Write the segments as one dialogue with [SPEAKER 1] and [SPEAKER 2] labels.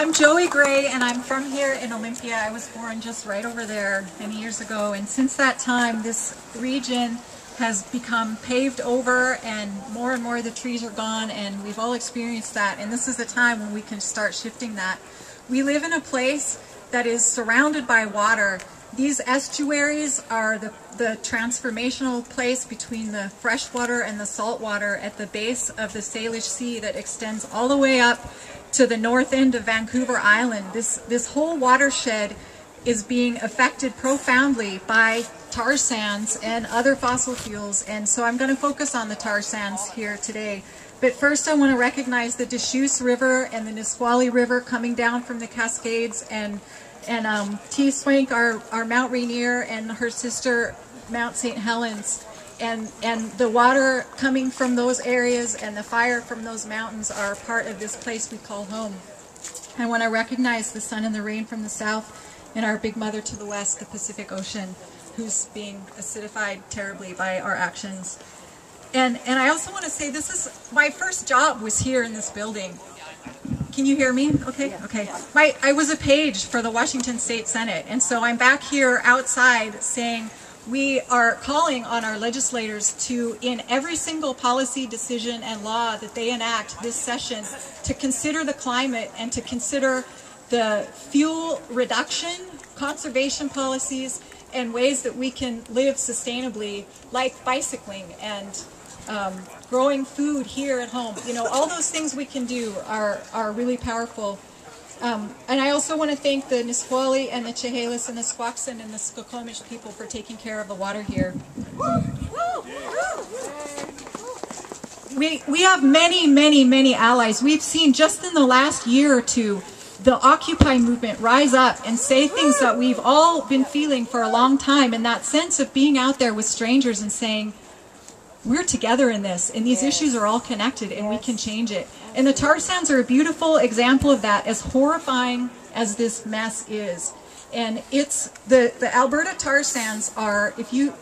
[SPEAKER 1] I'm Joey Gray, and I'm from here in Olympia. I was born just right over there many years ago, and since that time this region has become paved over and more of the trees are gone, and we've all experienced that, and this is the time when we can start shifting that. We live in a place that is surrounded by water. These estuaries are the transformational place between the freshwater and the saltwater at the base of the Salish Sea that extends all the way up to the north end of Vancouver Island. This whole watershed is being affected profoundly by tar sands and other fossil fuels, and so I'm going to focus on the tar sands here today. But first I want to recognize the Deschutes River and the Nisqually River coming down from the Cascades, and T. Swank, our Mount Rainier, and her sister Mount St. Helens, and the water coming from those areas and the fire from those mountains are part of this place we call home. I want to recognize the sun and the rain from the south and our big mother to the west, the Pacific Ocean, who's being acidified terribly by our actions. And I also want to say this is my first job was here in this building. Can you hear me? Okay, okay. I was a page for the Washington State Senate, and so I'm back here outside saying we are calling on our legislators to, in every single policy decision and law that they enact this session, to consider the climate and to consider the fuel reduction, conservation policies, and ways that we can live sustainably, like bicycling and growing food here at home. You know, all those things we can do are really powerful. And I also want to thank the Nisqually and the Chehalis and the Squaxin and the Skokomish people for taking care of the water here. We have many allies. We've seen just in the last year or two the Occupy movement rise up and say things that we've all been feeling for a long time, and that sense of being out there with strangers and saying, we're together in this, and these issues are all connected, and we can change it. And the tar sands are a beautiful example of that, as horrifying as this mess is. And it's the Alberta tar sands are, if you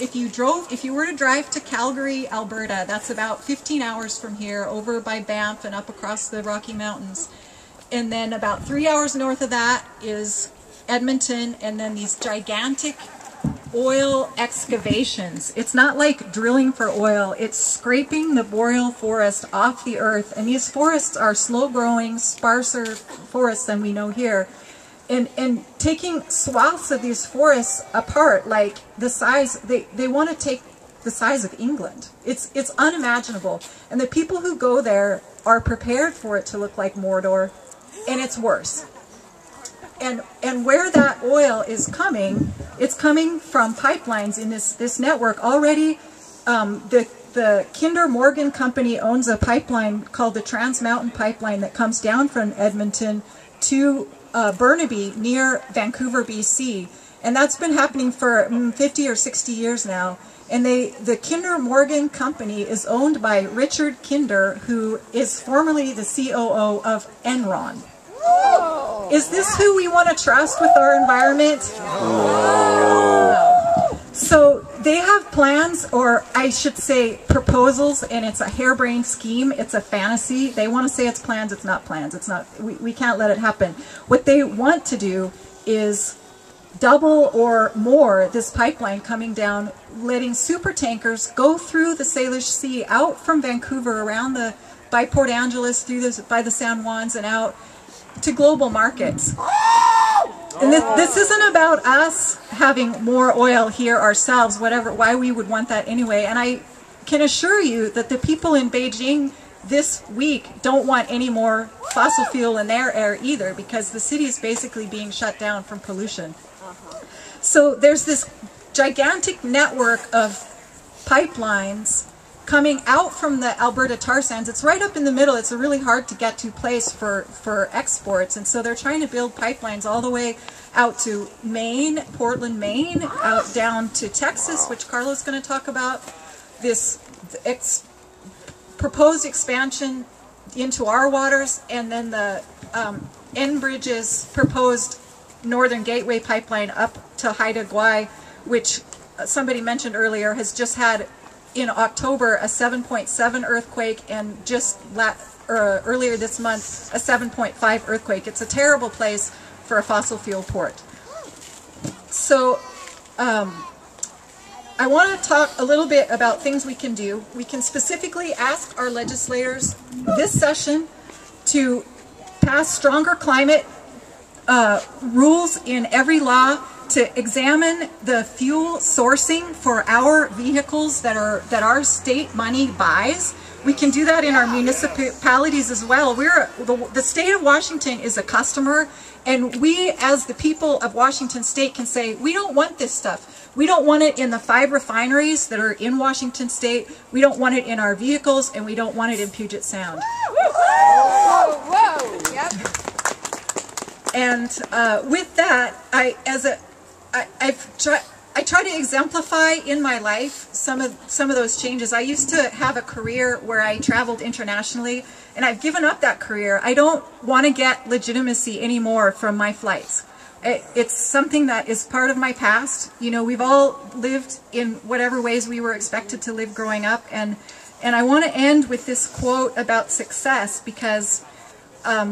[SPEAKER 1] were to drive to Calgary, Alberta, that's about 15 hours from here, over by Banff and up across the Rocky Mountains. And then about 3 hours north of that is Edmonton, and then these gigantic oil excavations. It's not like drilling for oil, it's scraping the boreal forest off the earth, and these forests are slow-growing, sparser forests than we know here, and taking swaths of these forests apart, like the size, they want to take the size of England. It's unimaginable, and the people who go there are prepared for it to look like Mordor, and it's worse. And where that oil is coming, it's coming from pipelines in this network. Already, the Kinder Morgan company owns a pipeline called the Trans Mountain Pipeline that comes down from Edmonton to Burnaby near Vancouver, BC. And that's been happening for 50 or 60 years now. And the Kinder Morgan company is owned by Richard Kinder, who is formerly the COO of Enron. Is this who we want to trust with our environment? No. So they have plans, or I should say proposals, and it's a harebrained scheme. It's a fantasy. They want to say it's plans. It's not plans. It's not. We can't let it happen. What they want to do is double or more this pipeline coming down, letting super tankers go through the Salish Sea, out from Vancouver, around by Port Angeles, through by the San Juans, and out to global markets. And this isn't about us having more oil here ourselves, why we would want that anyway. And I can assure you that the people in Beijing this week don't want any more fossil fuel in their air either, because the city is basically being shut down from pollution. So there's this gigantic network of pipelines coming out from the Alberta tar sands. It's right up in the middle. It's a really hard to get to place for exports, and so they're trying to build pipelines all the way out to Maine, Portland, Maine, out down to Texas, which Carlo's going to talk about. This proposed expansion into our waters, and then the Enbridge's proposed Northern Gateway pipeline up to Haida Gwaii, which somebody mentioned earlier has just had in October a 7.7 earthquake, and just earlier this month, a 7.5 earthquake. It's a terrible place for a fossil fuel port. So I want to talk a little bit about things we can do. We can specifically ask our legislators this session to pass stronger climate rules in every law, to examine the fuel sourcing for our vehicles that our state money buys. We can do that in our municipalities as well. The state of Washington is a customer, and we as the people of Washington state can say, we don't want this stuff. We don't want it in the 5 refineries that are in Washington state. We don't want it in our vehicles, and we don't want it in Puget Sound.
[SPEAKER 2] Whoa, whoa, yep.
[SPEAKER 1] And with that, I try to exemplify in my life some of those changes. I used to have a career where I traveled internationally, and I've given up that career. I don't want to get legitimacy anymore from my flights. It's something that is part of my past. You know, we've all lived in whatever ways we were expected to live growing up, and I want to end with this quote about success, because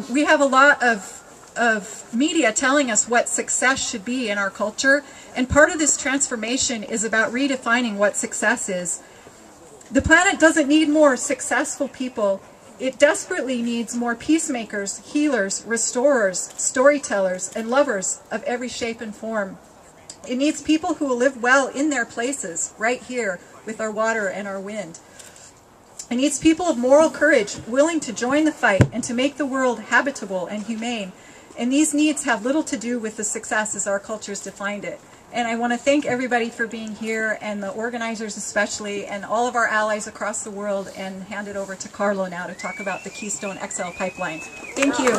[SPEAKER 1] we have a lot of media telling us what success should be in our culture, and part of this transformation is about redefining what success is. The planet doesn't need more successful people. It desperately needs more peacemakers, healers, restorers, storytellers, and lovers of every shape and form. It needs people who will live well in their places, right here, with our water and our wind. It needs people of moral courage, willing to join the fight and to make the world habitable and humane. And these needs have little to do with the success as our cultures defined it. And I want to thank everybody for being here, and the organizers especially, and all of our allies across the world, and hand it over to Carlo now to talk about the Keystone XL pipeline. Thank you.